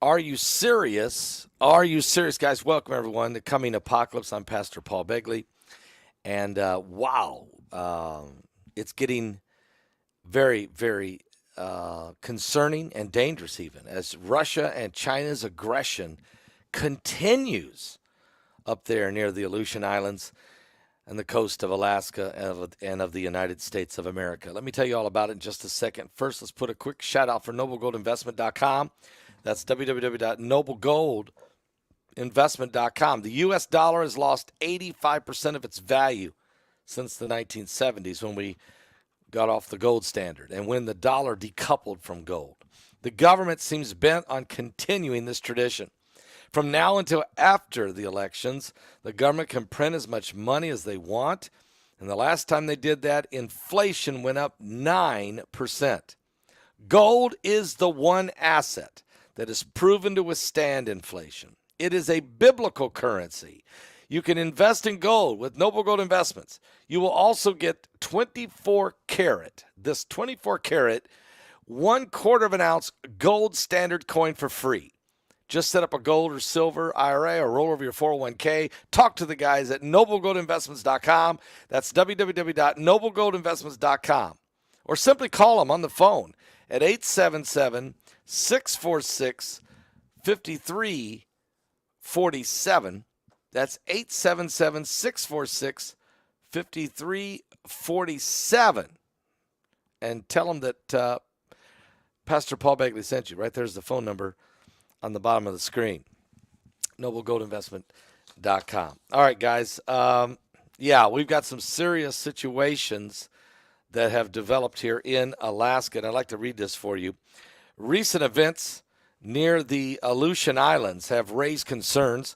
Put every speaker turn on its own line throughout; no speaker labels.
Are you serious? Are you serious, guys? Welcome, everyone, to Coming Apocalypse. I'm Pastor Paul Begley. And wow, it's getting very, very concerning and dangerous, even as Russia and China's aggression continues up there near the Aleutian Islands and the coast of Alaska and of the United States of America. Let me tell you all about it in just a second. First, let's put a quick shout out for noblegoldinvestment.com. That's www.noblegoldinvestment.com. The U.S. dollar has lost 85% of its value since the 1970s when we got off the gold standard and when the dollar decoupled from gold. The government seems bent on continuing this tradition. From now until after the elections, the government can print as much money as they want. And the last time they did that, inflation went up 9%. Gold is the one asset that is proven to withstand inflation. It is a biblical currency. You can invest in gold with Noble Gold Investments. You will also get 24 karat, this 24 karat, 1/4 of an ounce gold standard coin for free. Just set up a gold or silver IRA or roll over your 401k. Talk to the guys at noblegoldinvestments.com. That's www.noblegoldinvestments.com. Or simply call them on the phone at 877-646-5347. That's 877-646-5347. And tell them that Pastor Paul Begley sent you. Right there's the phone number on the bottom of the screen. noblegoldinvestment.com. All right, guys. We've got some serious situations that have developed here in Alaska, and I'd like to read this for you. Recent events near the Aleutian Islands have raised concerns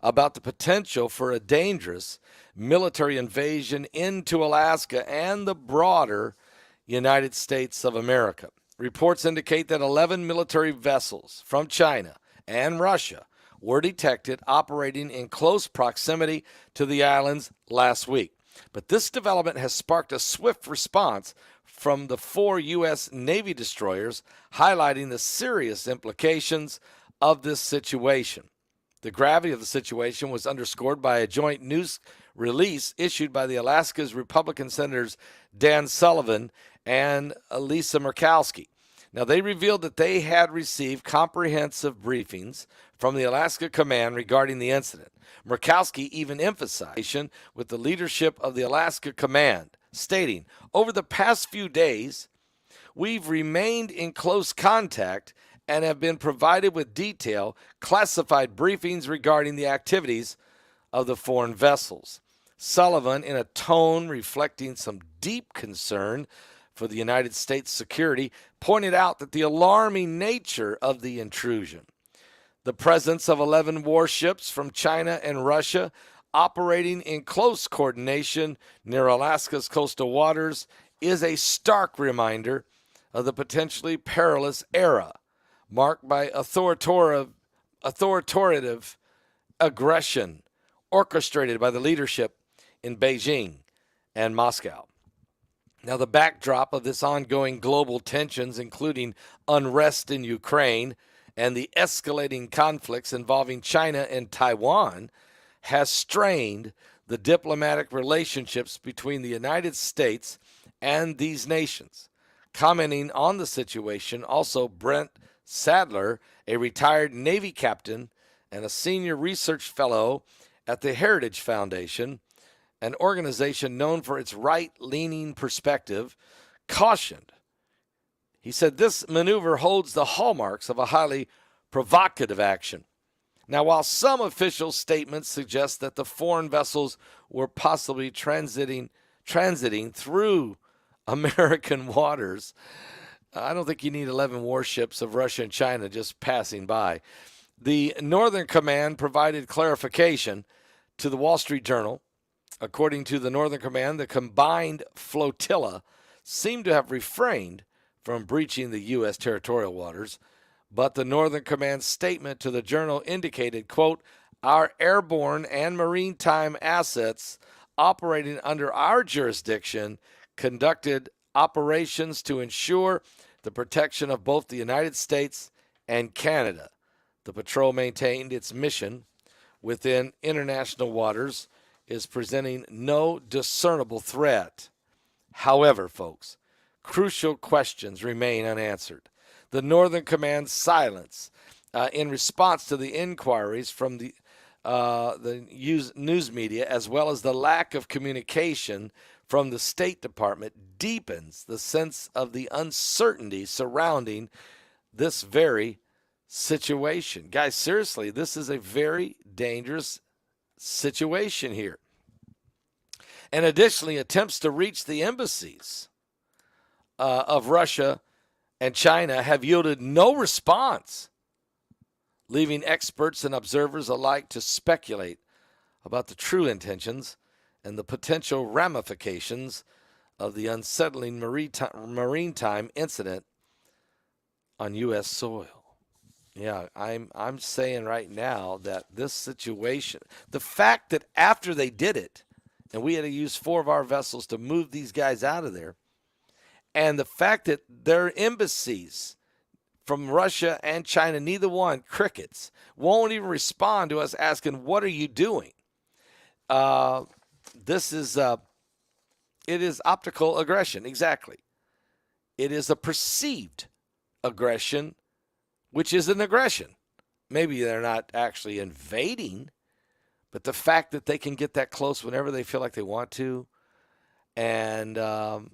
about the potential for a dangerous military invasion into Alaska and the broader United States of America. Reports indicate that 11 military vessels from China and Russia were detected operating in close proximity to the islands last week. But this development has sparked a swift response from the 4 U.S. Navy destroyers, highlighting the serious implications of this situation. The gravity of the situation was underscored by a joint news release issued by the Alaska's Republican Senators Dan Sullivan and Lisa Murkowski. Now, they revealed that they had received comprehensive briefings from the Alaska Command regarding the incident. Murkowski even emphasized with the leadership of the Alaska Command, stating, "Over the past few days, we've remained in close contact and have been provided with detailed, classified briefings regarding the activities of the foreign vessels." Sullivan, in a tone reflecting some deep concern for the United States' security, pointed out that the alarming nature of the intrusion, the presence of 11 warships from China and Russia operating in close coordination near Alaska's coastal waters, is a stark reminder of the potentially perilous era marked by authoritative aggression orchestrated by the leadership in Beijing and Moscow. Now, the backdrop of this ongoing global tensions, including unrest in Ukraine and the escalating conflicts involving China and Taiwan, has strained the diplomatic relationships between the United States and these nations. Commenting on the situation, also Brent Sadler, a retired Navy captain and a senior research fellow at the Heritage Foundation, an organization known for its right-leaning perspective, cautioned. He said this maneuver holds the hallmarks of a highly provocative action. Now, while some official statements suggest that the foreign vessels were possibly transiting through American waters, I don't think you need 11 warships of Russia and China just passing by. The Northern Command provided clarification to the Wall Street Journal. According to the Northern Command, the combined flotilla seemed to have refrained from breaching the U.S. territorial waters, but the Northern Command statement to the Journal indicated, quote, "Our airborne and maritime assets operating under our jurisdiction conducted operations to ensure the protection of both the United States and Canada." The patrol maintained its mission within international waters, is presenting no discernible threat. However, folks, crucial questions remain unanswered. The Northern Command's silence in response to the inquiries from the news media, as well as the lack of communication from the State Department, deepens the sense of the uncertainty surrounding this very situation. Guys, seriously, this is a very dangerous situation here. And additionally, attempts to reach the embassies of Russia and China have yielded no response, leaving experts and observers alike to speculate about the true intentions and the potential ramifications of the unsettling maritime incident on U.S. soil. Yeah, I'm saying right now that this situation, the fact that after they did it, and we had to use 4 of our vessels to move these guys out of there, and the fact that their embassies from Russia and China, neither one, crickets, won't even respond to us asking, what are you doing? This is, it is optical aggression, exactly. It is a perceived aggression, which is an aggression. Maybe they're not actually invading, but the fact that they can get that close whenever they feel like they want to, and then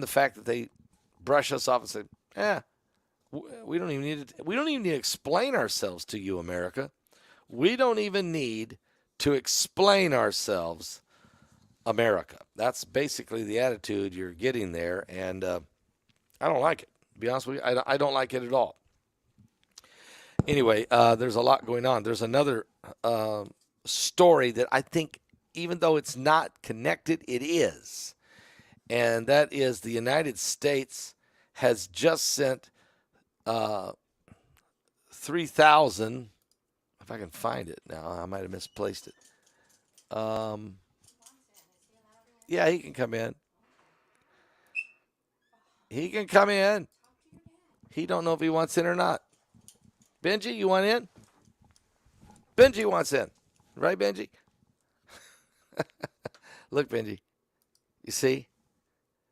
the fact that they brush us off and say, we don't even need to explain ourselves to you, America. We don't even need to explain ourselves, America. That's basically the attitude you're getting there, and I don't like it. To be honest with you, I don't like it at all. Anyway, there's a lot going on. There's another story that I think, even though it's not connected, it is. And that is the United States has just sent 3,000, if I can find it now, I might have misplaced it. Yeah, he can come in. He can come in. He don't know if he wants in or not. Benji, you want in? Benji wants in. Right, Benji? Look, Benji. You see?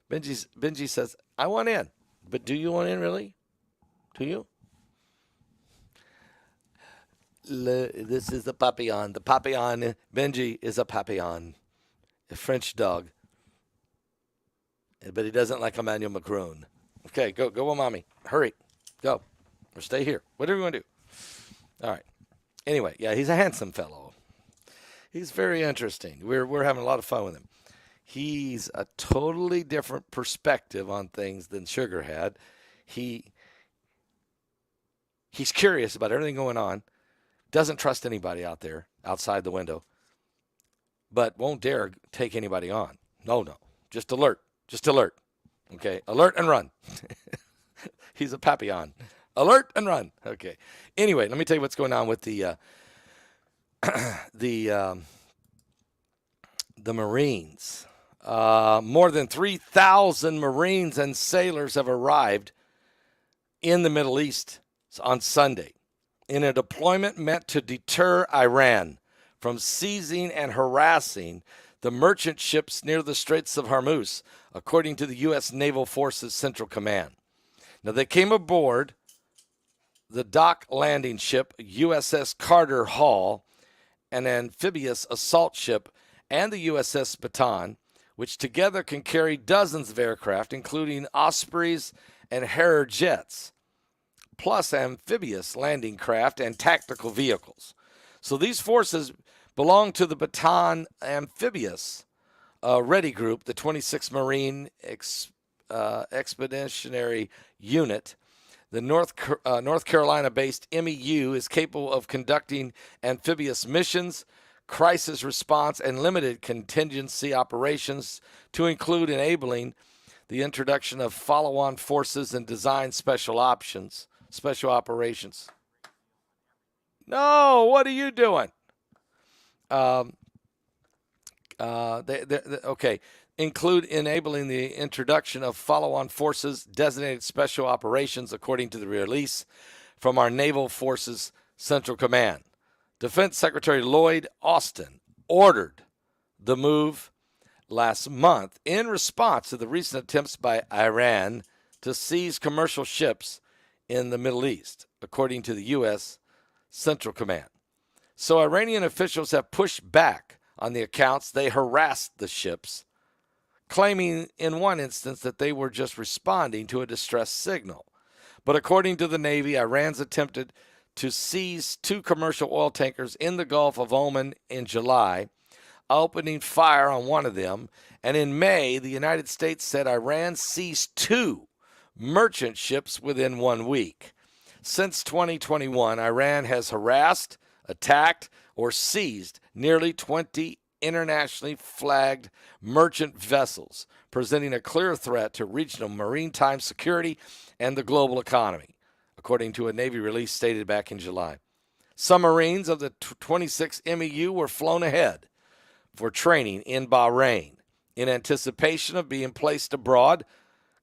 Benji says, I want in. But do you want in, really? Do you? This is the papillon. The papillon. Benji is a papillon. A French dog. But he doesn't like Emmanuel Macron. Okay, go with mommy. Hurry. Go. Or stay here. Whatever you want to do. All right. Anyway, yeah, he's a handsome fellow. He's very interesting. We're having a lot of fun with him. He's a totally different perspective on things than Sugar had. He's curious about everything going on. Doesn't trust anybody out there, outside the window. But won't dare take anybody on. No. Just alert. Just alert. Okay. Alert and run. He's a papillon. Alert and run. Okay. Anyway, let me tell you what's going on with the Marines. More than 3,000 Marines and sailors have arrived in the Middle East on Sunday in a deployment meant to deter Iran from seizing and harassing the merchant ships near the Straits of Hormuz, according to the U.S. Naval Forces Central Command. Now, they came aboard the dock landing ship USS Carter Hall, an amphibious assault ship, and the USS Baton, which together can carry dozens of aircraft, including Ospreys and Harrier jets, plus amphibious landing craft and tactical vehicles. So these forces belong to the Baton Amphibious Ready Group, the 26th Marine Expeditionary Unit. The North Carolina-based MEU is capable of conducting amphibious missions, crisis response, and limited contingency operations, to include enabling the introduction of follow-on forces and design special operations. No, what are you doing? Okay. Include enabling the introduction of follow-on forces, designated special operations, according to the release. from our Naval Forces Central Command. Defense Secretary Lloyd Austin ordered the move last month in response to the recent attempts by Iran to seize commercial ships in the Middle East, according to the U.S. Central Command. So Iranian officials have pushed back on the accounts they harassed the ships, claiming in one instance that they were just responding to a distress signal. But according to the Navy, Iran's attempted to seize 2 commercial oil tankers in the Gulf of Oman in July, opening fire on one of them. And in May, the United States said Iran seized 2 merchant ships within 1 week. Since 2021, Iran has harassed, attacked, or seized nearly 20 internationally flagged merchant vessels, presenting a clear threat to regional maritime security and the global economy, according to a Navy release stated back in July. Some Marines of the 26 MEU were flown ahead for training in Bahrain in anticipation of being placed abroad,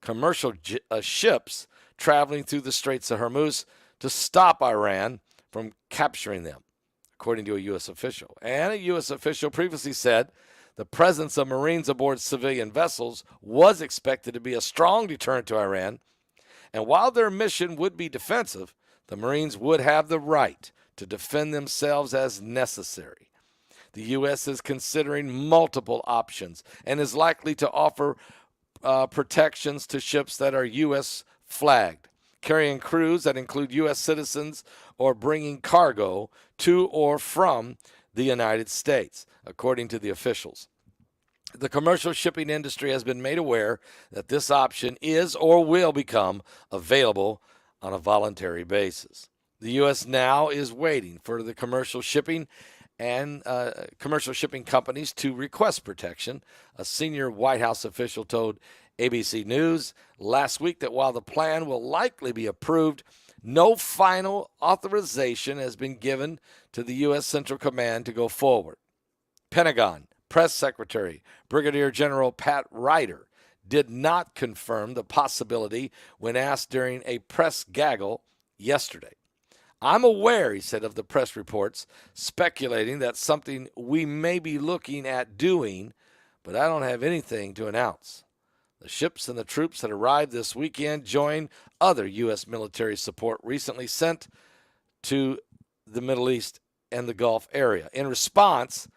commercial ships traveling through the Straits of Hormuz to stop Iran from capturing them, according to a U.S. official. And a U.S. official previously said the presence of Marines aboard civilian vessels was expected to be a strong deterrent to Iran. And while their mission would be defensive, the Marines would have the right to defend themselves as necessary. The U.S. is considering multiple options and is likely to offer protections to ships that are U.S. flagged, carrying crews that include U.S. citizens or bringing cargo to or from the United States, according to the officials. The commercial shipping industry has been made aware that this option is or will become available on a voluntary basis. The U.S. now is waiting for the commercial shipping companies to request protection. A senior White House official told ABC News last week that while the plan will likely be approved, no final authorization has been given to the U.S. Central Command to go forward. Pentagon Press Secretary Brigadier General Pat Ryder did not confirm the possibility when asked during a press gaggle yesterday. I'm aware, he said, of the press reports speculating that's something we may be looking at doing, but I don't have anything to announce. The ships and the troops that arrived this weekend join other U.S. military support recently sent to the Middle East and the Gulf area. In response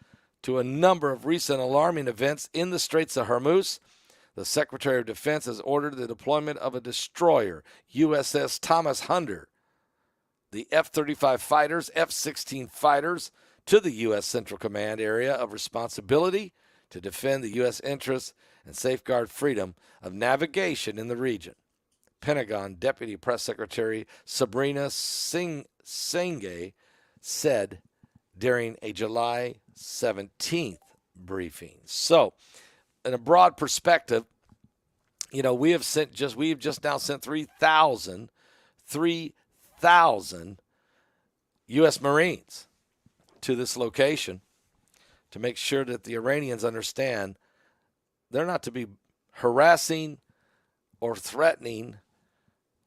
to a number of recent alarming events in the Straits of Hormuz, the Secretary of Defense has ordered the deployment of a destroyer, USS Thomas Hunter, the F-35 fighters, F-16 fighters, to the U.S. Central Command area of responsibility to defend the U.S. interests and safeguard freedom of navigation in the region. Pentagon Deputy Press Secretary Sabrina Singh said during a July 17th briefing. So, in a broad perspective, we have just now sent 3,000 U.S. Marines to this location to make sure that the Iranians understand they're not to be harassing or threatening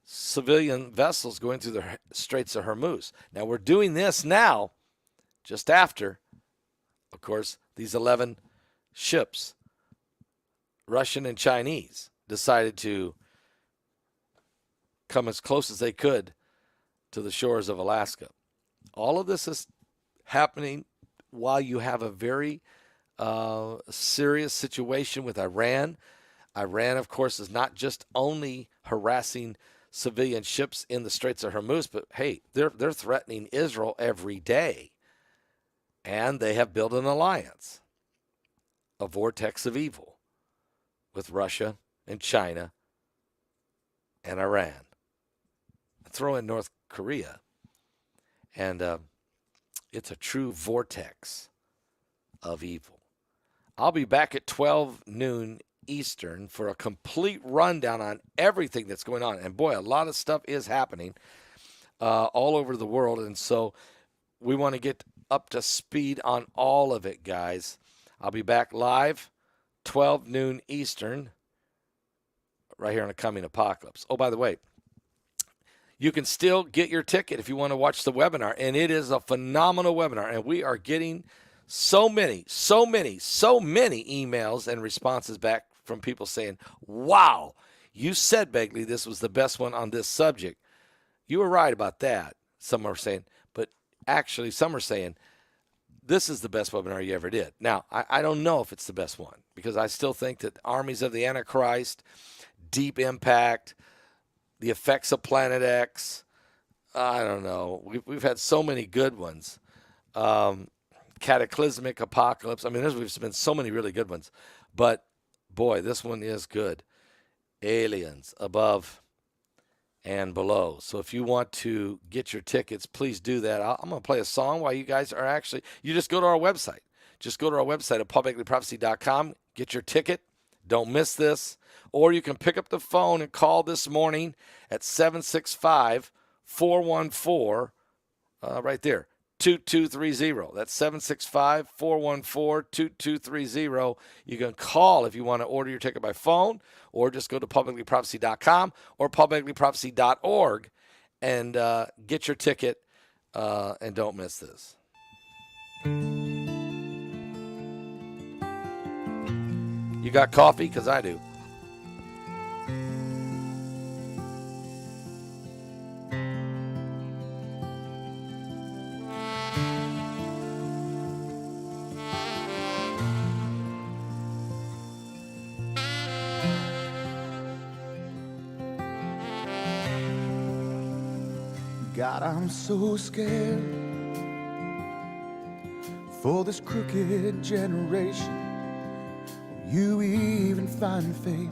civilian vessels going through the Straits of Hormuz. Now, we're doing this now just after, of course, these 11 ships, Russian and Chinese, decided to come as close as they could to the shores of Alaska. All of this is happening while you have a very serious situation with Iran. Iran, of course, is not just only harassing civilian ships in the Straits of Hormuz, but hey, they're threatening Israel every day. And they have built an alliance, a vortex of evil, with Russia and China and Iran. Throw in North Korea, and it's a true vortex of evil. I'll be back at 12 noon Eastern for a complete rundown on everything that's going on. And boy, a lot of stuff is happening all over the world, and so we want to get up to speed on all of it, guys. I'll be back live 12 noon Eastern right here on A Coming Apocalypse. Oh, by the way, you can still get your ticket if you want to watch the webinar. And it is a phenomenal webinar. And we are getting so many emails and responses back from people saying, wow, you said, Begley, this was the best one on this subject. You were right about that, some are saying. But actually, some are saying, this is the best webinar you ever did. Now, I don't know if it's the best one, because I still think that Armies of the Antichrist, Deep Impact, the effects of Planet X, I don't know. We've had so many good ones. Cataclysmic Apocalypse. I mean, there's been so many really good ones. But, boy, this one is good. Aliens Above and Below. So if you want to get your tickets, please do that. I'm going to play a song while you guys are actually, you just go to our website. Just go to our website at paulbegleyprophecy.com. Get your ticket. Don't miss this. Or you can pick up the phone and call this morning at 765-414, right there, 2230. That's 765-414-2230. You can call if you want to order your ticket by phone, or just go to paulbegleyprophecy.com or paulbegleyprophecy.org and get your ticket, and don't miss this. You got coffee? Because I do.
God, I'm so scared for this crooked generation. Will you even find faith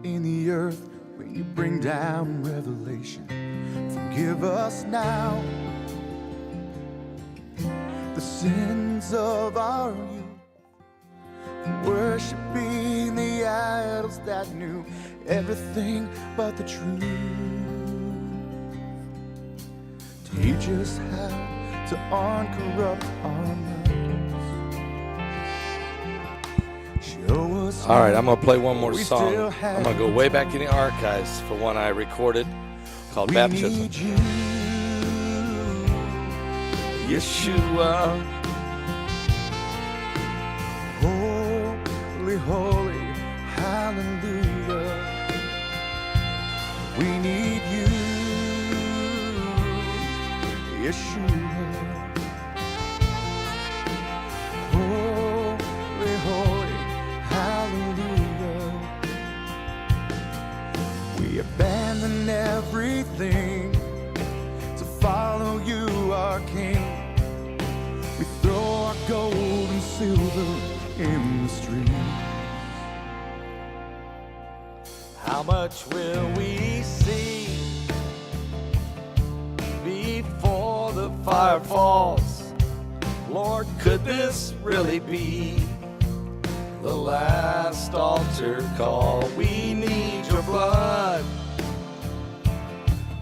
in the earth when you bring down revelation? Forgive us now the sins of our youth, worshiping the idols that knew everything but the truth. Teach us how to uncorrupt our minds. Show us.
All right, I'm going to play one more song. I'm going to go way back in the archives for one I recorded called Baptism.
Need you,
Yeshua.
holy, holy, hallelujah. We need you, Yeshua. Holy, holy, hallelujah. We abandon everything to follow you, our King. We throw our gold and silver in the streets.
How much will we see before the fire falls? Lord, could this really be the last altar call? We need your blood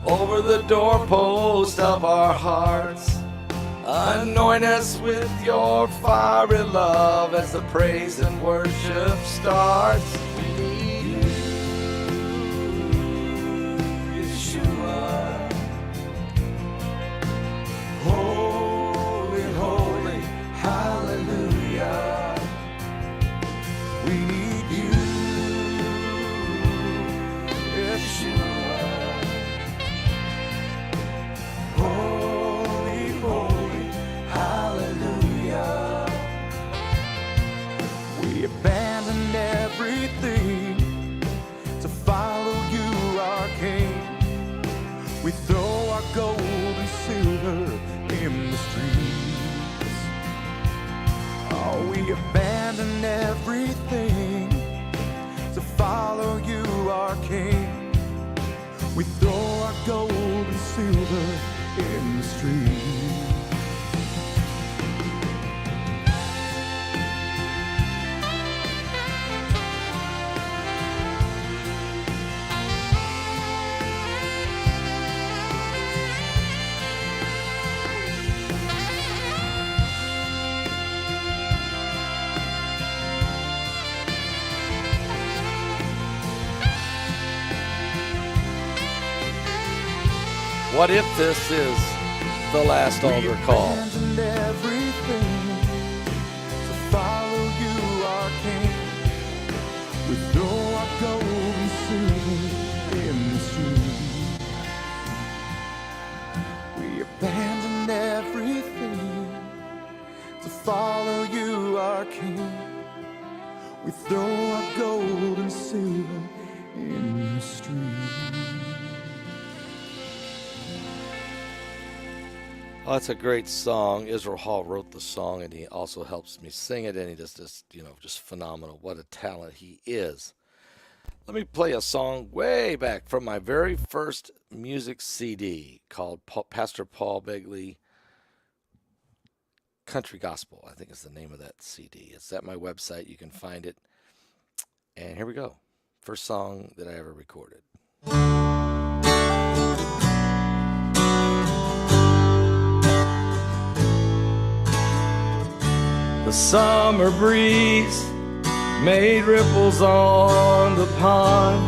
over the doorpost of our hearts. Anoint us with your fiery love as the praise and worship starts. We need you, Yeshua.
Holy, holy, hallelujah. We need you, Yeshua. Holy, holy, hallelujah. We abandoned everything to follow you, our King. We throw our gold and silver in the streets. Oh, we abandon everything to follow you, our King. We throw our gold and silver in the streets.
What if this is the last altar call?
Abandoned everything to follow you, our King. We throw our gold and silver in the stream. We abandoned everything to follow you, our King. We throw our gold and silver in the stream.
Oh, that's a great song. Israel Hall wrote the song, and he also helps me sing it, and he does this, just phenomenal. What a talent he is. Let me play a song way back from my very first music CD called Pastor Paul Begley Country Gospel, I think is the name of that CD. It's at my website. You can find it. And here we go. First song that I ever recorded. The summer breeze made ripples on the pond.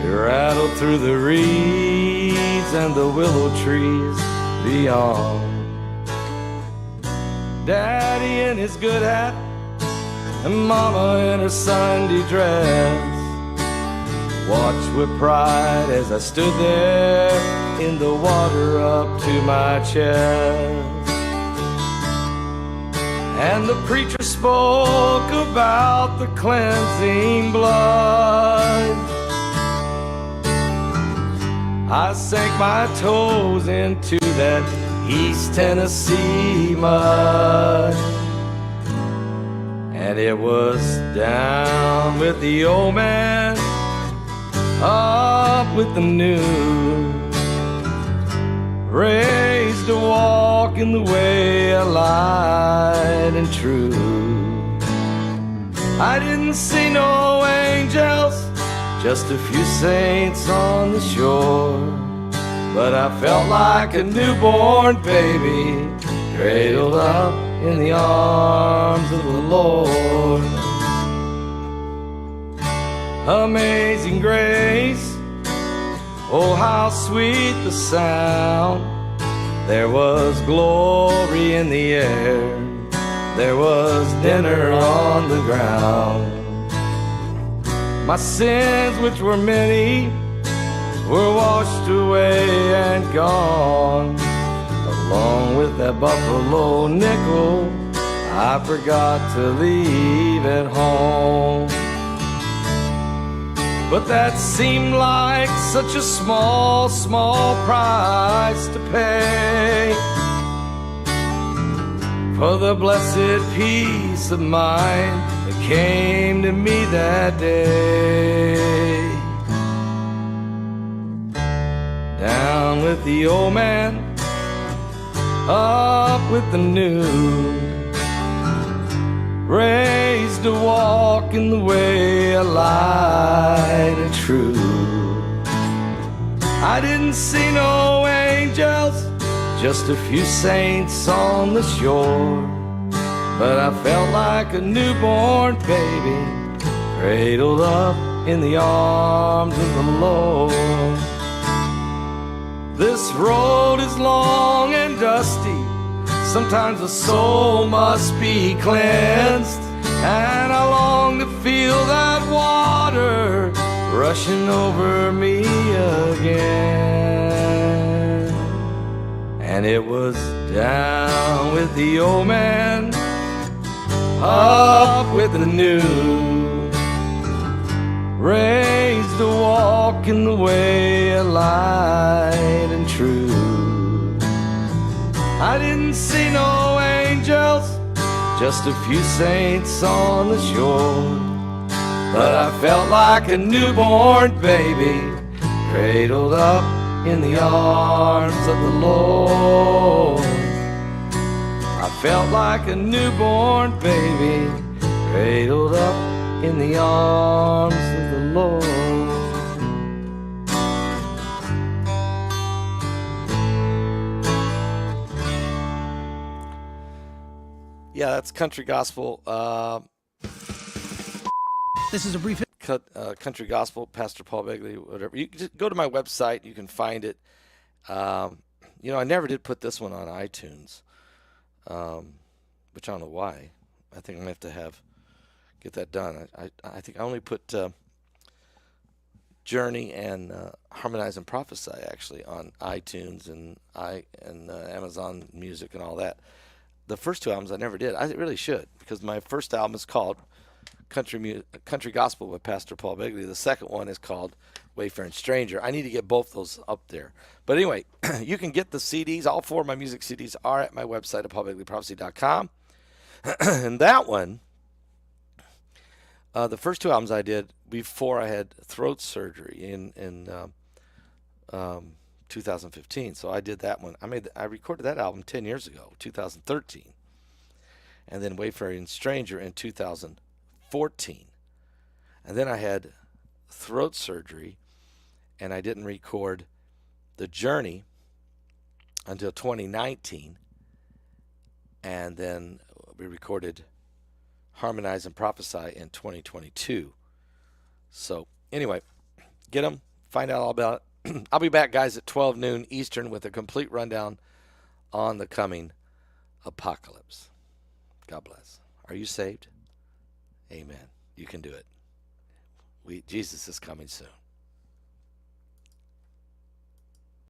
It rattled through the reeds and the willow trees beyond. Daddy in his good hat and Mama in her Sunday dress watched with pride as I stood there in the water up to my chest. And the preacher spoke about the cleansing blood. I sank my toes into that East Tennessee mud. And it was down with the old man, up with the new. Raised to walk in the way of light and true. I didn't see no angels, just a few saints on the shore. But I felt like a newborn baby, cradled up in the arms of the Lord. Amazing grace, oh how sweet the sound. There was glory in the air, there was dinner on the ground. My sins, which were many, were washed away and gone. Along with that buffalo nickel I forgot to leave at home. But that seemed like such a small, small price to pay for the blessed peace of mind that came to me that day. Down with the old man, up with the new. Raised to walk in the way of light and true. I didn't see no angels, just a few saints on the shore. But I felt like a newborn baby, cradled up in the arms of the Lord. This road is long and dusty, sometimes the soul must be cleansed, and I long to feel that water rushing over me again. And it was down with the old man, up with the new. Raised to walk in the way of light and truth. I didn't see no angels, just a few saints on the shore. But I felt like a newborn baby, cradled up in the arms of the Lord. I felt like a newborn baby, cradled up in the arms of the Lord. Yeah, that's country gospel.
This is a brief
Country Gospel, Pastor Paul Begley, whatever. You can just go to my website. You can find it. I never did put this one on iTunes, which I don't know why. I think I'm going to have to get that done. I think I only put Journey and Harmonize and Prophesy actually on iTunes and Amazon Music and all that. The first two albums I never did. I really should, because my first album is called Country Gospel with Pastor Paul Begley. The second one is called Wayfaring Stranger. I need to get both those up there. But anyway, you can get the CDs. All 4 of my music CDs are at my website at paulbegleyprophecy.com. And that one, the first 2 albums I did before I had throat surgery in 2015. So I did that one. I recorded that album 10 years ago, 2013. And then Wayfaring Stranger in 2014. And then I had throat surgery, and I didn't record The Journey until 2019. And then we recorded Harmonize and Prophesy in 2022. So anyway, get them, find out all about it. I'll be back, guys, at 12 noon Eastern with a complete rundown on the coming apocalypse. God bless. Are you saved? Amen. You can do it. Jesus is coming soon.